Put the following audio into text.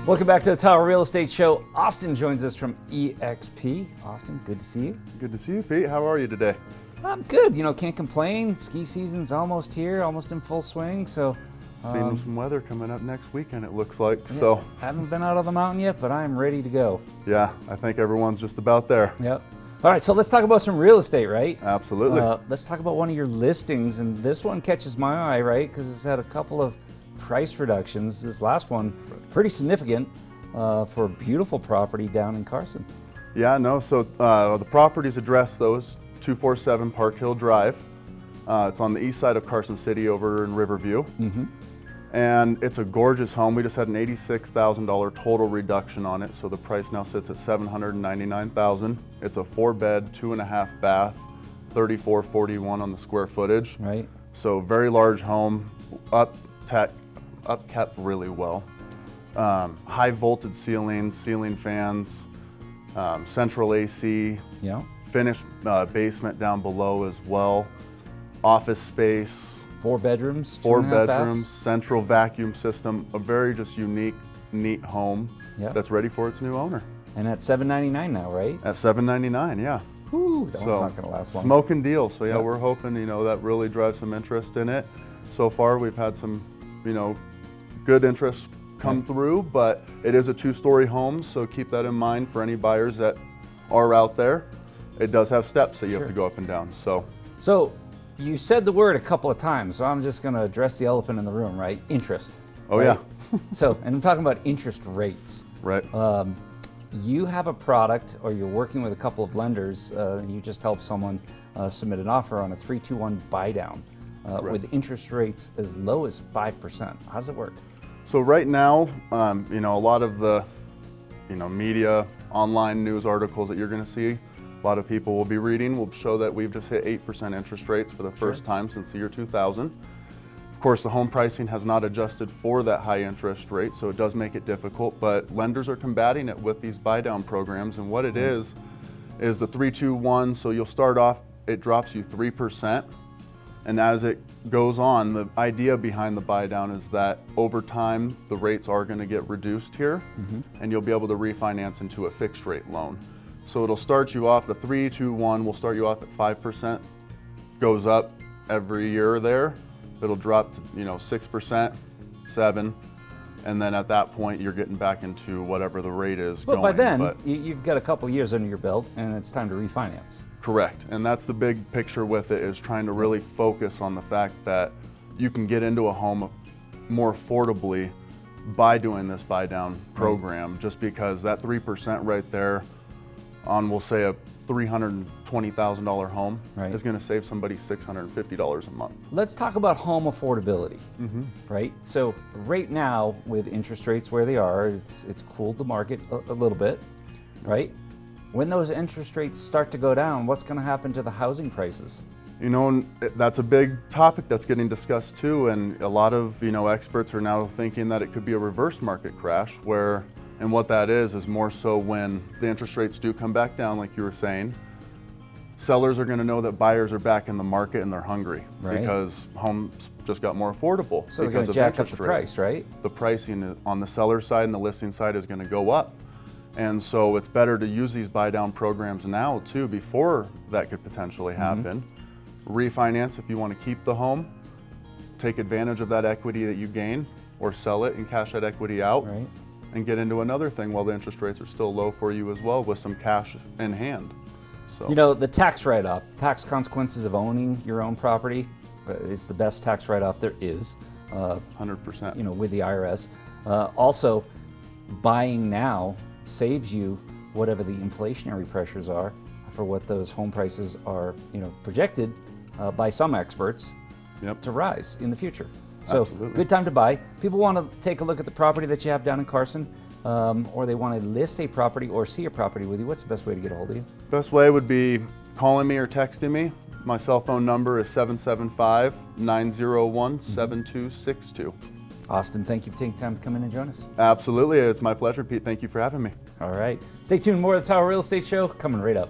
Welcome back to the Tahoe Real Estate Show. Austin joins us from eXp. Austin, good to see you. Good to see you, Pete. How are you today? I'm good. You know, can't complain. Ski season's almost here, almost in full swing. So, Seeing some weather coming up next weekend, it looks like. Yeah, so, haven't been out on the mountain yet, but I'm ready to go. Yeah, I think everyone's just about there. Yep. All right, so let's talk about some real estate, right? Absolutely. Let's talk about one of your listings, and this one catches my eye, right? Because it's had a couple of price reductions. This last one, pretty significant for a beautiful property down in Carson. Yeah, no, so the property's address, though, is 247 Park Hill Drive. It's on the east side of Carson City over in Riverview. Mm-hmm. And it's a gorgeous home. We just had an $86,000 total reduction on it, so the price now sits at $799,000. It's a 4-bed, 2.5 bath, 3441 on the square footage. Right. So very large home, upkept really well. High voltage ceilings, ceiling fans, central AC. Yeah. Finished basement down below as well. Office space. 4 bedrooms. 4 2.5 bedrooms, baths. central vacuum system. A very just unique, neat home that's ready for its new owner. And at $799 now, right? At $799, yeah. Whew, that one's not gonna last long. Smoking deal. So yeah, we're hoping that really drives some interest in it. So far, we've had some good interest come through, but it is a 2-story home, so keep that in mind for any buyers that are out there. It does have steps that you have to go up and down. So you said the word a couple of times, so I'm just going to address the elephant in the room, right? Interest. Oh, right? yeah. And I'm talking about interest rates. Right. You have a product, or you're working with a couple of lenders, you just helped someone submit an offer on a 3-2-1 buy down with interest rates as low as 5%. How does it work? So right now, a lot of the media, online news articles that you're going to see, a lot of people will be reading will show that we've just hit 8% interest rates for the first time since the year 2000. Of course, the home pricing has not adjusted for that high interest rate, so it does make it difficult, but lenders are combating it with these buy down programs, and what it is the 3-2-1, so you'll start off, it drops you 3%, and as it goes on, the idea behind the buy down is that over time, the rates are going to get reduced here, and you'll be able to refinance into a fixed rate loan. So it'll start you off, the 3-2-1 will start you off at 5%, goes up every year there. It'll drop to 6%, 7%, and then at that point you're getting back into whatever the rate is But going. by then, you've got a couple of years under your belt and it's time to refinance. Correct, and that's the big picture with it, is trying to really focus on the fact that you can get into a home more affordably by doing this buy down program, just because that 3% right there on, we'll say, a $320,000 home is going to save somebody $650 a month. Let's talk about home affordability, right? So right now, with interest rates where they are, it's cooled the market a little bit, right? When those interest rates start to go down, what's going to happen to the housing prices? That's a big topic that's getting discussed too, and a lot of experts are now thinking that it could be a reverse market crash, and what that is more so when the interest rates do come back down, like you were saying, sellers are going to know that buyers are back in the market and they're hungry because homes just got more affordable. So they're going to jack up the price, right? The pricing on the seller side and the listing side is going to go up. And so it's better to use these buy down programs now too, before that could potentially happen. Refinance if you want to keep the home, take advantage of that equity that you gain, or sell it and cash that equity out. And get into another thing while the interest rates are still low for you as well, with some cash in hand. So the tax write-off, the tax consequences of owning your own property, it's the best tax write-off there is. 100%. With the IRS. Also, buying now saves you whatever the inflationary pressures are for what those home prices are, projected by some experts to rise in the future. So good time to buy. People want to take a look at the property that you have down in Carson, or they want to list a property or see a property with you. What's the best way to get a hold of you? Best way would be calling me or texting me. My cell phone number is 775-901-7262. Austin, thank you for taking time to come in and join us. Absolutely, it's my pleasure, Pete. Thank you for having me. All right. Stay tuned. More of the Tahoe Real Estate Show coming right up.